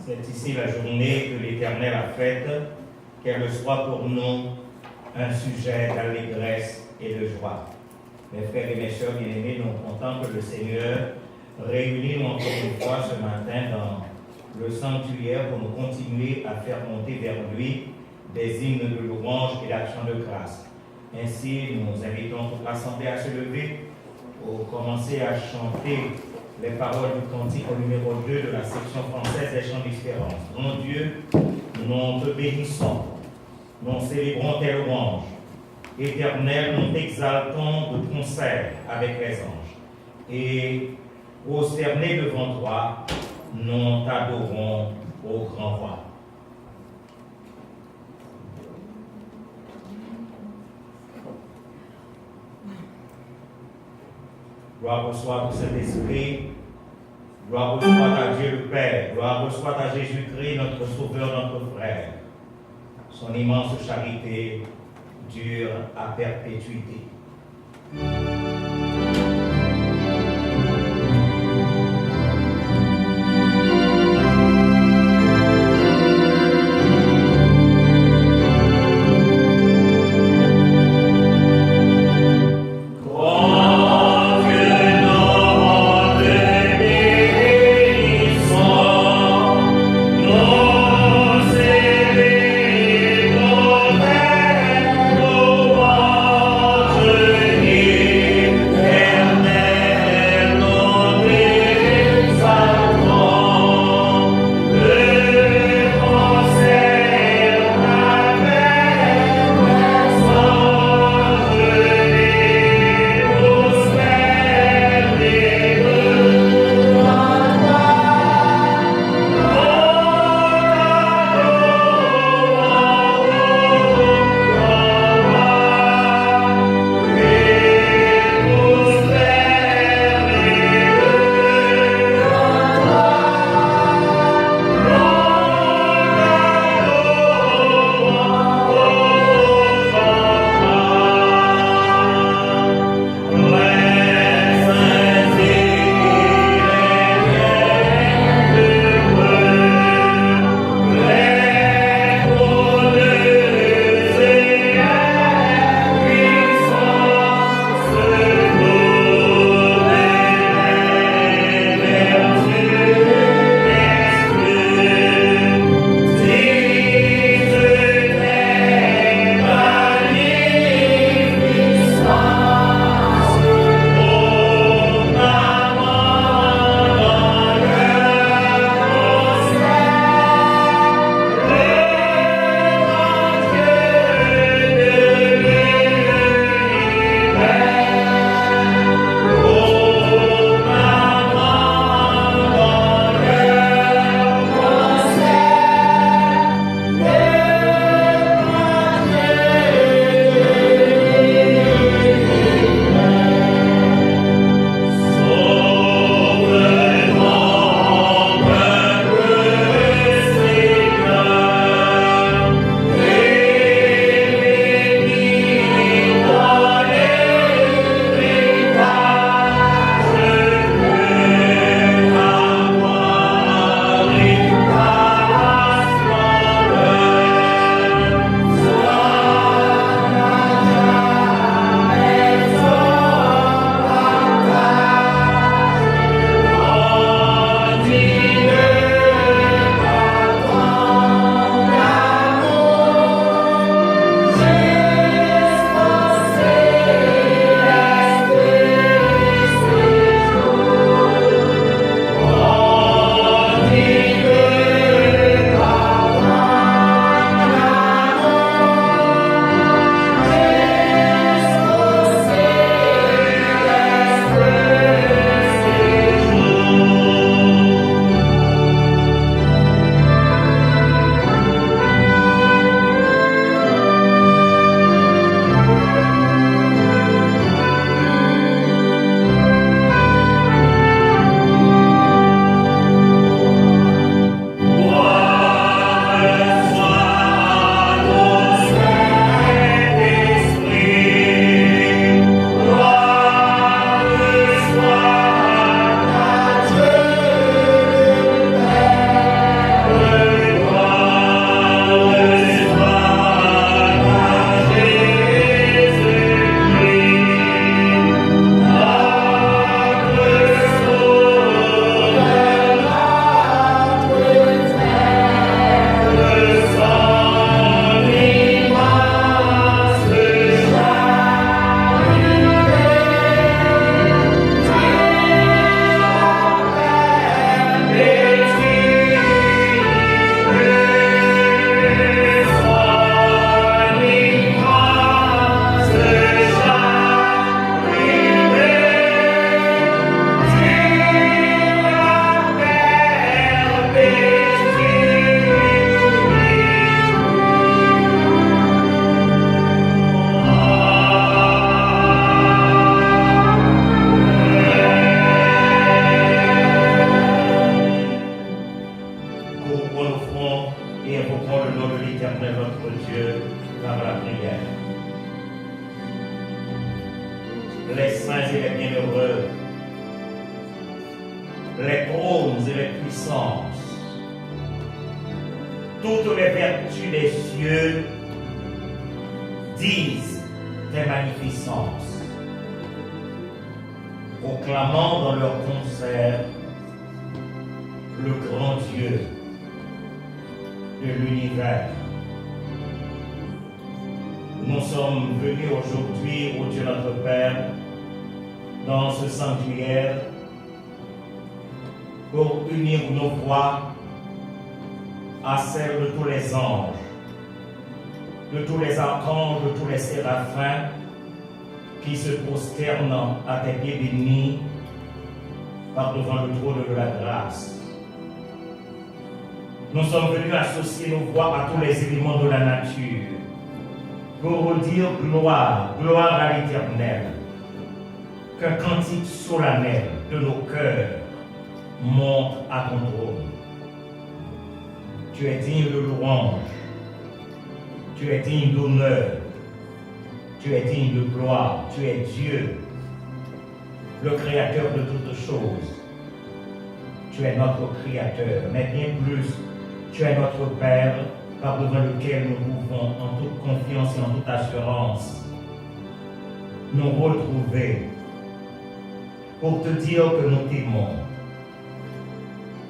C'est ici la journée que l'Éternel a faite, qu'elle soit pour nous un sujet d'allégresse et de joie. Mes frères et mes sœurs bien-aimés, nous comptons que le Seigneur réunit nous encore une fois ce matin dans le sanctuaire pour nous continuer à faire monter vers lui des hymnes de louange et d'action de grâce. Ainsi, nous invitons toute l'Assemblée à se lever pour commencer à chanter les paroles du cantique au numéro 2 de la section française des chants d'espérance. Mon Dieu, nous te bénissons, nous célébrons tes louanges. Éternel, nous t'exaltons de concert avec les anges. Et prosternés devant toi, nous t'adorons au grand roi. Gloire au soir du Saint-Esprit, gloire au soir à Dieu le Père, gloire au soir à Jésus-Christ, notre Sauveur, notre Frère. Son immense charité dure à perpétuité. Gloire invoquons le nom de l'Éternel notre Dieu par la prière. Les saints et les bienheureux, les trônes et les puissances, toutes les vertus des cieux disent tes magnificences, proclamant dans leur concert le grand Dieu de l'univers. Nous sommes venus aujourd'hui, ô Dieu notre Père, dans ce sanctuaire pour unir nos voix à celles de tous les anges, de tous les archanges, de tous les séraphins qui se prosternent à tes pieds bénis par devant le trône de la grâce. Nous sommes venus associer nos voix à tous les éléments de la nature pour dire gloire, gloire à l'Éternel. Qu'un cantique solennel de nos cœurs monte à ton trône. Tu es digne de louange, tu es digne d'honneur, tu es digne de gloire, tu es Dieu, le Créateur de toutes choses. Tu es notre Créateur, mais bien plus, tu es notre Père, par devant lequel nous pouvons, en toute confiance et en toute assurance, nous retrouver pour te dire que nous t'aimons,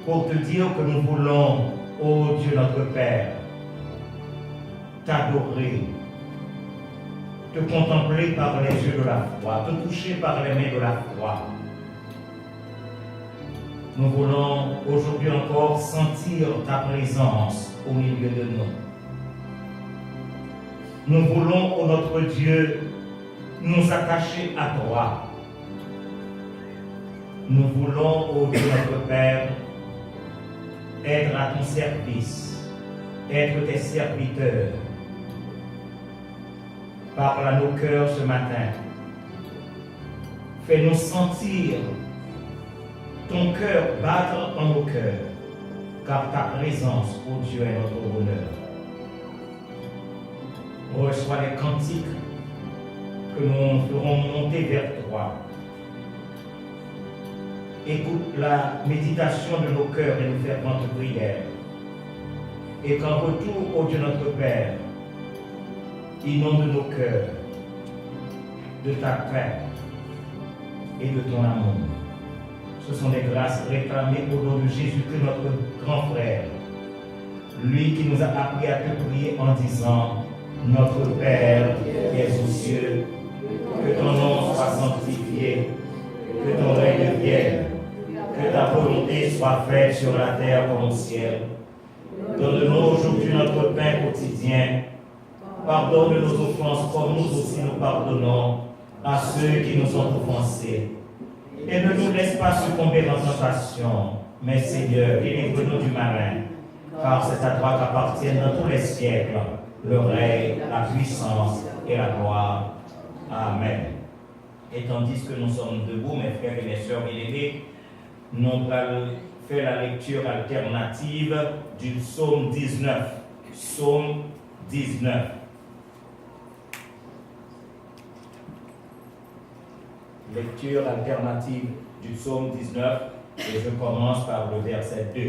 pour te dire que nous voulons, ô Dieu notre Père, t'adorer, te contempler par les yeux de la foi, te toucher par les mains de la foi. Nous voulons aujourd'hui encore sentir ta présence au milieu de nous. Nous voulons, ô notre Dieu, nous attacher à toi. Nous voulons, ô Dieu notre Père, être à ton service, être tes serviteurs. Parle à nos cœurs ce matin. Fais-nous sentir ton cœur battre en nos cœurs, car ta présence, ô Dieu, est notre bonheur. Reçois les cantiques que nous ferons monter vers toi. Écoute la méditation de nos cœurs et nos ferventes prières. Et qu'en retour, ô Dieu notre Père, inonde nos cœurs de ta paix et de ton amour. Ce sont des grâces réclamées au nom de Jésus-Christ, notre grand frère. Lui qui nous a appris à te prier en disant: Notre Père qui es aux cieux, que ton nom soit sanctifié, que ton règne vienne, que ta volonté soit faite sur la terre comme au ciel. Donne-nous aujourd'hui notre pain quotidien. Pardonne nos offenses comme nous aussi nous pardonnons à ceux qui nous ont offensés. Et ne nous laisse pas succomber en tentation, mais Seigneur, délivre-nous du malin, car c'est à toi qu'appartiennent dans tous les siècles le règne, la puissance et la gloire. Amen. Et tandis que nous sommes debout, mes frères et mes sœurs bien-aimés, nous allons faire la lecture alternative du psaume 19. Psaume 19. Lecture alternative du psaume 19, et je commence par le verset 2.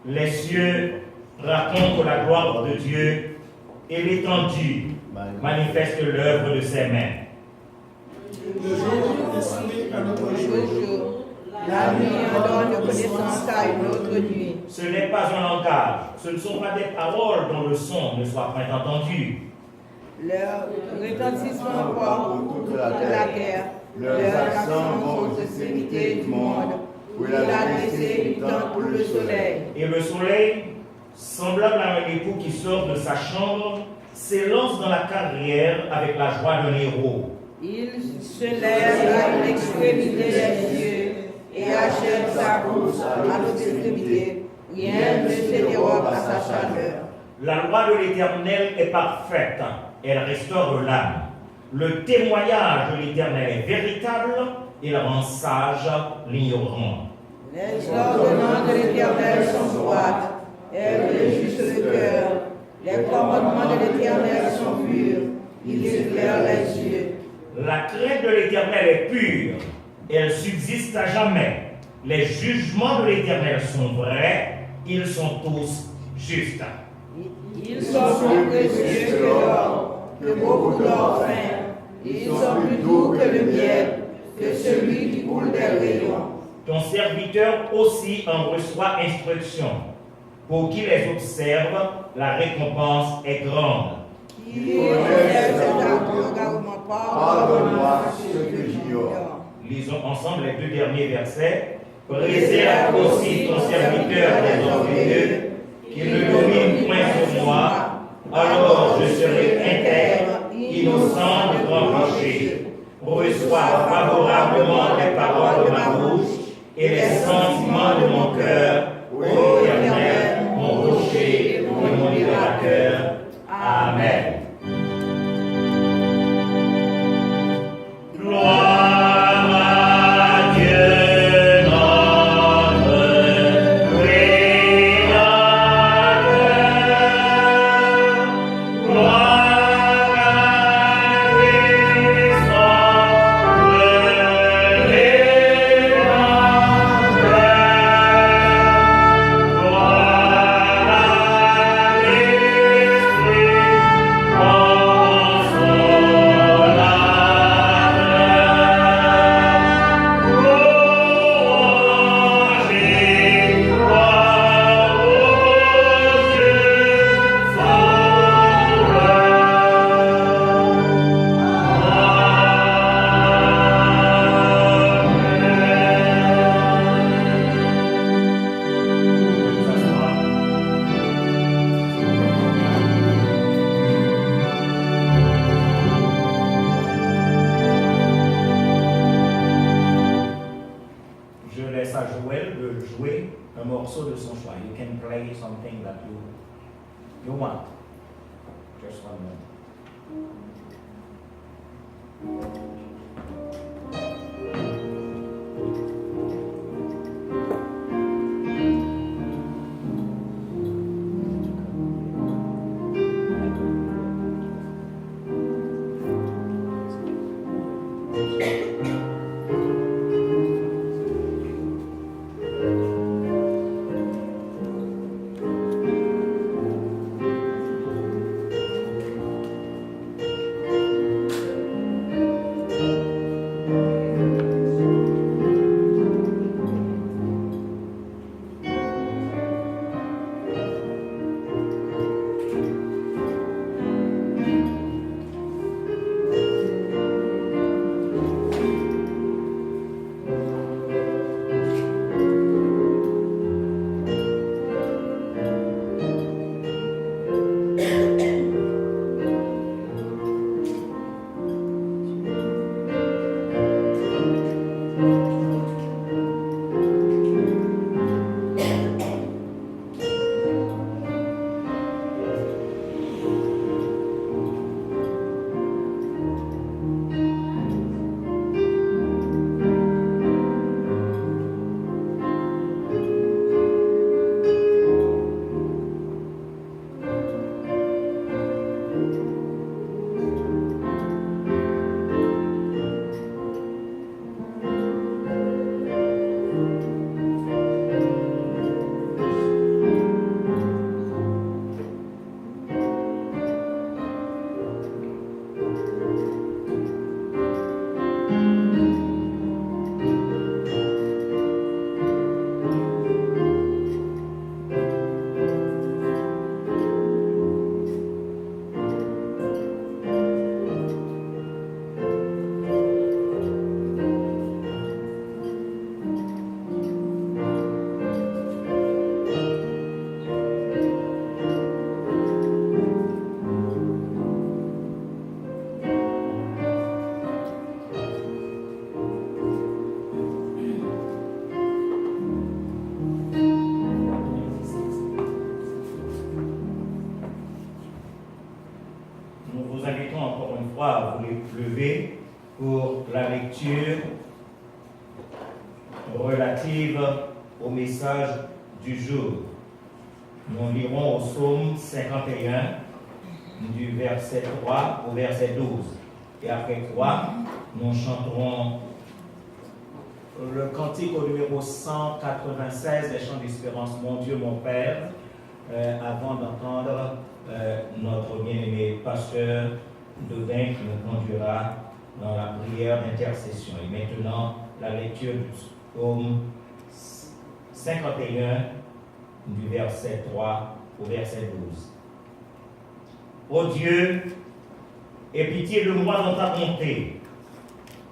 Les cieux racontent la gloire de Dieu et l'étendue manifeste l'œuvre de ses mains. Le jour décide à notre jour, la nuit en donne connaissance à une autre nuit. Ce n'est pas un langage, ce ne sont pas des paroles dont le son ne soit point entendu. Leur retentissement pour toute la terre, leurs accents vont aux extrémités du monde, où il a laissé du temps pour le soleil. Et le soleil, semblable à un époux qui sort de sa chambre, s'élance dans la carrière avec la joie d'un héros. Il se lève à une extrémité des cieux et achève sa course à l'autre extrémité. Rien ne se dérobe à sa chaleur. La loi de l'Éternel est parfaite, elle restaure l'âme. Le témoignage de l'Éternel est véritable, il rend sage l'ignorant. Les ordonnances de l'Éternel sont droites, elle juste le cœur. Les commandements de l'Éternel sont purs, ils éclairent les yeux. La crainte de l'Éternel est pure, elle subsiste à jamais. Les jugements de l'Éternel sont vrais, ils sont tous justes. Ils sont plus précieux que l'or, que beaucoup d'or fin. Ils sont plus doux que le miel, que celui qui coule des rayons. Ton serviteur aussi en reçoit instruction. Pour qui les observe, la récompense est grande. Qui connaît cet engagement, pardonne-moi ce que j'ignore. Lisons ensemble les deux derniers versets. Préserve aussi ton serviteur des orgueilleux, qu'il ne domine point sur moi, alors je serai intègre, innocent de grand péché. Reçois favorablement les paroles de ma bouche et les sentiments de mon cœur, ô Éternel, mon rocher et mon libérateur. Amen. Gloire à Dieu, notre Créateur. Gloire à Christ, notre Rédempteur. Gloire à l'Esprit Je laisse à Joël de jouer un morceau de son choix. You can play something that you want. Just one minute. lever pour la lecture relative au message du jour. Nous lirons au psaume 51, du verset 3 au verset 12. Et après quoi, nous chanterons le cantique au numéro 196 des chants d'espérance, Mon Dieu, mon Père, avant d'entendre notre bien-aimé pasteur Dodin qui nous conduira dans la prière d'intercession. Et maintenant, la lecture du psaume 51, du verset 3 au verset 12. Ô Dieu, aie pitié de moi dans ta bonté.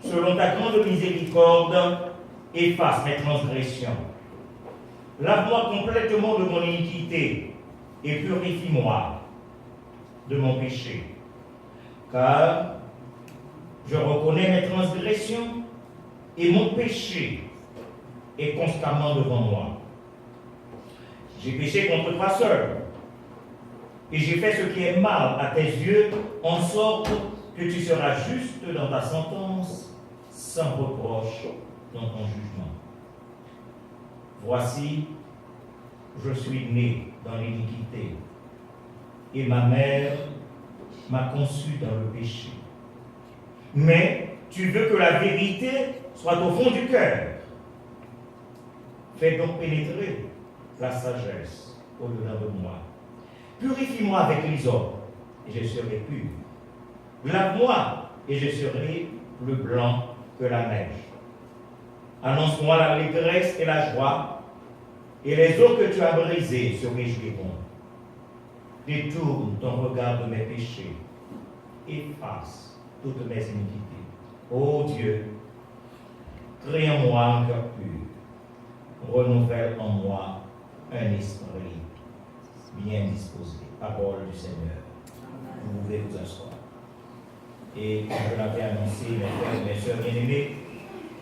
Selon ta grande miséricorde, efface mes transgressions. Lave-moi complètement de mon iniquité et purifie-moi de mon péché. Car je reconnais mes transgressions et mon péché est constamment devant moi. J'ai péché contre toi seul et j'ai fait ce qui est mal à tes yeux, en sorte que tu seras juste dans ta sentence, sans reproche dans ton jugement. Voici, je suis né dans l'iniquité, et ma mère m'a conçu dans le péché. Mais tu veux que la vérité soit au fond du cœur. Fais donc pénétrer la sagesse au-delà de moi. Purifie-moi avec l'hysope, et je serai pur. Lave-moi, et je serai plus blanc que la neige. Annonce-moi l'allégresse et la joie, et les eaux que tu as brisées se réjouiront. Détourne ton regard de mes péchés, efface toutes mes iniquités. Ô Dieu, crée en moi un cœur pur, renouvelle en moi un esprit bien disposé. Parole du Seigneur. Vous pouvez vous asseoir. Et comme je l'avais annoncé, mes frères et mes sœurs bien-aimés,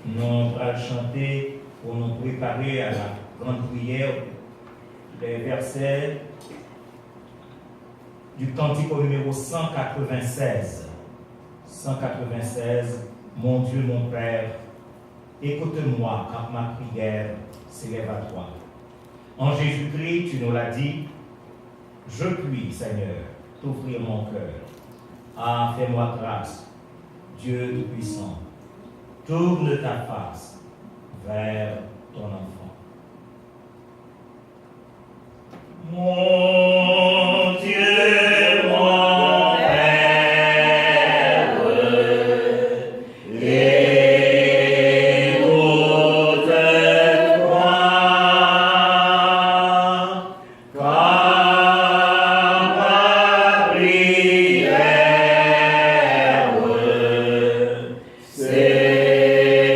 nous allons chanter pour nous préparer à la grande prière les versets du cantique au numéro 196. 196, Mon Dieu, mon Père, écoute-moi quand ma prière s'élève à toi. En Jésus-Christ, tu nous l'as dit, je puis, Seigneur, t'ouvrir mon cœur. Ah, fais-moi grâce, Dieu Tout-Puissant. Tourne ta face vers ton enfant. Mon Dieu, mon Père, écoute-moi, car ma prière s'élève à toi. En Jésus.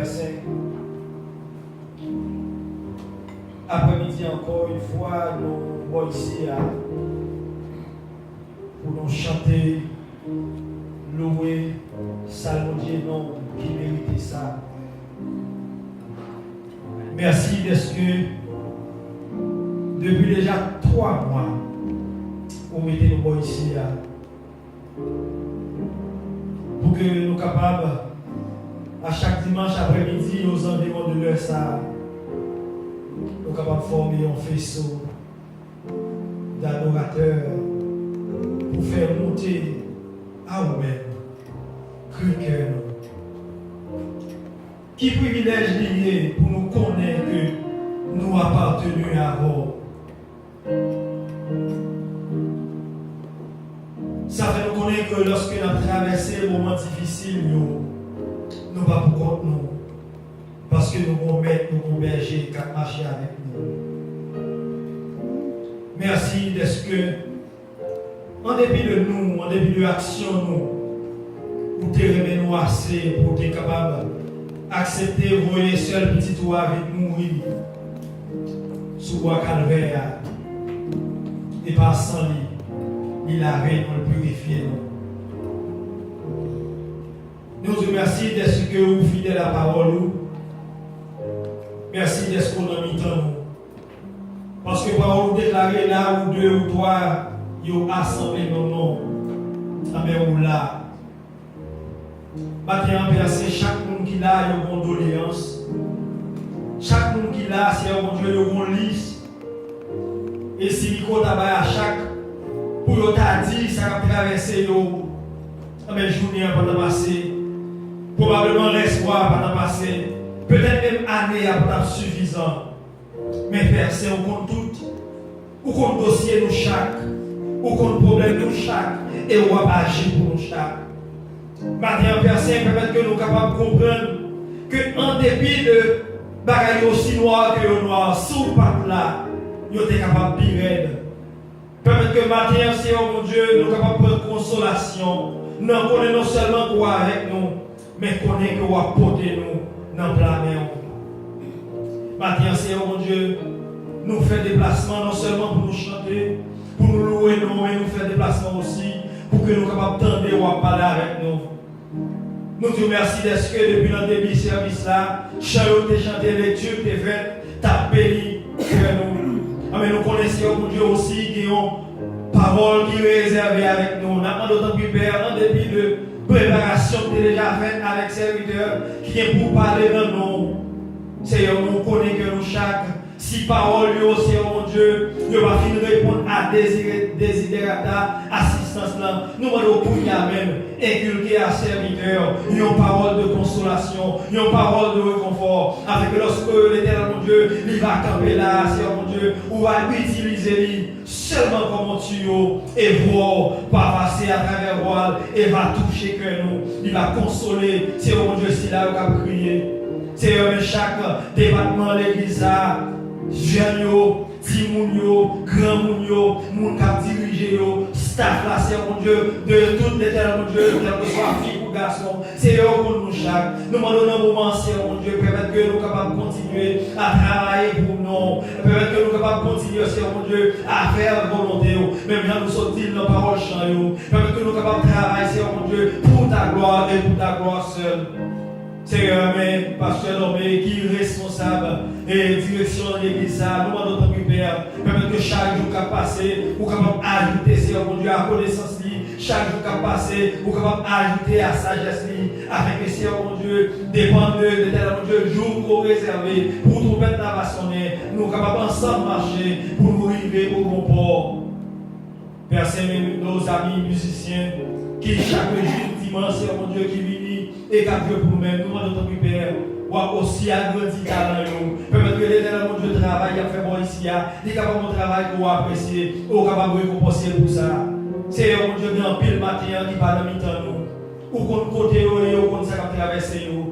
Père Saint. Après-midi encore une fois, nous sommes ici pour nous chanter, louer, saluer non qui mérite ça. Merci parce que depuis déjà 3 mois, vous mettez nous ici pour que nous soyons capables, à chaque dimanche après-midi, aux environs de l'heure, nous sommes capables de former un faisceau d'adorateurs pour faire monter à vous-même, cœur. Qui privilège lié pour nous connaître que nous appartenons à vous. Ça fait nous connaître que lorsque nous avons traversé les moments difficiles, nous ne pas pour compte nous. Parce que nous avons maître, nous avons berger qui a marché avec nous. Merci d'être que, en dépit de nous, en dépit de l'action, nous te nous assez pour être capable d'accepter voyer seul petit toi avec mourir sous bois calvaire et par sans lit. Il a rien pour le purifier. Nous te remercions d'être que vous fidèles à la parole. Merci d'être qu'on a mis dans nous. Parce que parole déclarée là où 2 ou 3, ils ont assemblé nos noms. Amen ou là. Maintenant, Père, c'est chaque monde qui l'a, il y a une condoléance. Chaque monde qui l'a, c'est un Dieu, il y a une liste. Et si il compte à chaque pour vous t'a dit, ça va traverser la journée avant de passer. Probablement l'espoir avant de passer. Peut-être même année avant de suffisant. Mais Père, c'est on compte tout. On compte dossier nous chaque. On compte problème nous chaque. Et on va agir pour nous chaque. Maintenant, Père Saint, permettre que nous sommes capables de comprendre que en dépit de bagailles aussi noirs que noirs, sous patte là, nous sommes capables de vivre. Permettre que maintenant, Seigneur mon Dieu, nous sommes capables de prendre consolation. Nous connaissons non seulement quoi avec nous, mais connaissons que vous apportez nous dans le plan. Maintenant, Seigneur mon Dieu, nous faisons des déplacements non seulement pour nous chanter, pour nous louer, mais nous faisons des déplacements aussi pour que nous soyons capables d'entendre ou parler avec nous. Nous te remercions d'être que depuis notre début de service là, chanter, chanter, lecture, t'es fait, t'as béni nous. Amen. Nous connaissons mon Dieu aussi qui ont parole qui est réservée avec nous. Nous avons d'autant plus Père, en dépit de préparation que tu as déjà faite avec serviteurs qui est pour parler de nous. Seigneur, nous connaissons que nous chaque, si parole, Seigneur mon Dieu, nous va finir de répondre à desiderata, assistance là. Nous allons pour même inculquer à serviteur une parole de consolation, une parole de réconfort, avec lorsque l'Éternel mon Dieu, il va camper là, Seigneur mon Dieu, ou va utiliser lui seulement comme un tuyau et voir, pas passer à travers voile et va toucher que nous, il va consoler, Seigneur mon Dieu, si là, il va prier. Seigneur, chaque département de l'église, jeunes, timoun, grand moun, moun kap dirige yo, staff là, Seigneur mon Dieu, de tout l'éternel mon Dieu, quel que soit fille ou garçon, Seigneur pour nous chaque. Nous demandons un moment, Seigneur mon Dieu, permettre que nous soyons capables de continuer à travailler pour nous, permettre que nous soyons capables de continuer, Seigneur mon Dieu, à faire volonté, même quand nous sommes dans la parole chant, permettre que nous soyons capables de travailler, Seigneur mon Dieu, pour ta gloire et pour ta gloire seule. Seigneur, mais pasteur Normé qui est responsable et direction de l'église, nous demandons ton Père, permettre que chaque jour qui passe, vous capable d'ajouter, Seigneur mon Dieu, à connaissance, chaque jour qui passe, vous capable d'ajouter à sagesse, afin que, Seigneur mon Dieu, dépend de l'éternel mon Dieu, jour qu'on réservé pour trouver ta façonner, nous capables ensemble marcher pour nous arriver au bon port. Père Saint, nos amis musiciens qui chaque jour, dimanche, Seigneur mon Dieu, qui viennent et qu'à Dieu pour nous-mêmes, nous demandons ton Père, ou aussi agrandir talent, permettre que l'éternel mon Dieu travaille, à faire bon ici, il est capable de travail pour apprécier, ou capable de récompenser pour ça. Seigneur mon Dieu, il y a un pile matin qui parle dans mi-temps nous, ou qu'on côté, ou qu'on s'est traversé nous.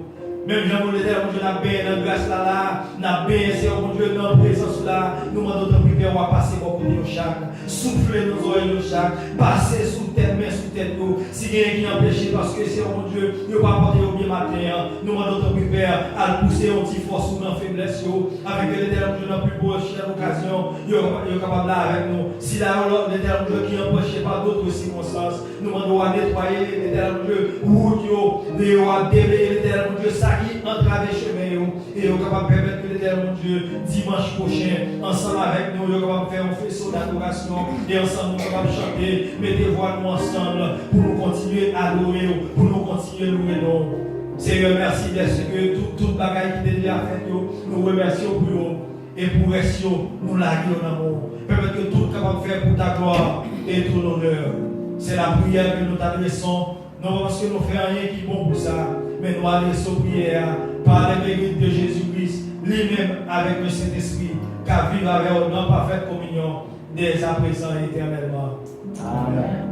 Même Jean mon l'éternel mon Dieu, n'a bien dans grâce là, n'a bien, Seigneur mon Dieu, dans la présence là, nous demandons ton Père, ou à passer pour côté chaque, souffler nos oreilles chaque, passer sous tête, main sous tête, Si quelqu'un qui a péché parce que c'est mon Dieu, il n'a pas apporté au bien matin. Nous demandons ton Père à pousser un petit force ou dans faiblesse. Avec l'éternel Dieu dans plus beau à l'occasion, il est capable là avec nous. Si l'éternel Dieu qui est empêché par d'autres circonstances, nous demandons à nettoyer l'éternel Dieu, route, à délayer l'éternel Dieu, ça qui entrave les chemins, et il est capable de permettre que l'éternel Dieu, dimanche prochain, ensemble avec nous, il est capable de faire un faisceau d'adoration, et ensemble nous sommes capables de chanter, mettez voix nous ensemble, pour nous continuer à adorer, pour nous continuer à louer nous. Seigneur, merci parce que toute bagaille qui est déjà faite, nous remercions pour vous. Et pour rester, nous l'aguillons en amour. Permettre que tout capable de faire pour ta gloire et ton honneur. C'est la prière que nous t'adressons. Non parce que nous ne faisons rien qui est bon pour ça, mais nous adressons prière par les mérites de Jésus-Christ, lui-même avec le Saint-Esprit, car vivre avec nous dans parfaite communion dès à présent et éternellement. Amen.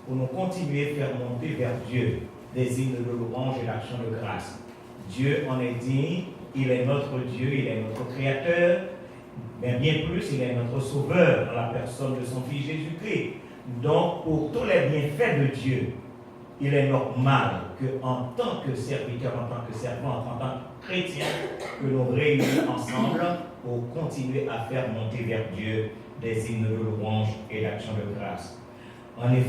Pour nous continuer à faire monter vers Dieu des hymnes de louange et d'action de grâce. Dieu en est digne, il est notre Dieu, il est notre Créateur, mais bien plus, il est notre Sauveur dans la personne de son Fils Jésus-Christ. Donc, pour tous les bienfaits de Dieu, il est normal qu'en tant que serviteur, en tant que servant, en tant que chrétien, que nous réunissions ensemble pour continuer à faire monter vers Dieu des hymnes de louange et d'action de grâce. En effet,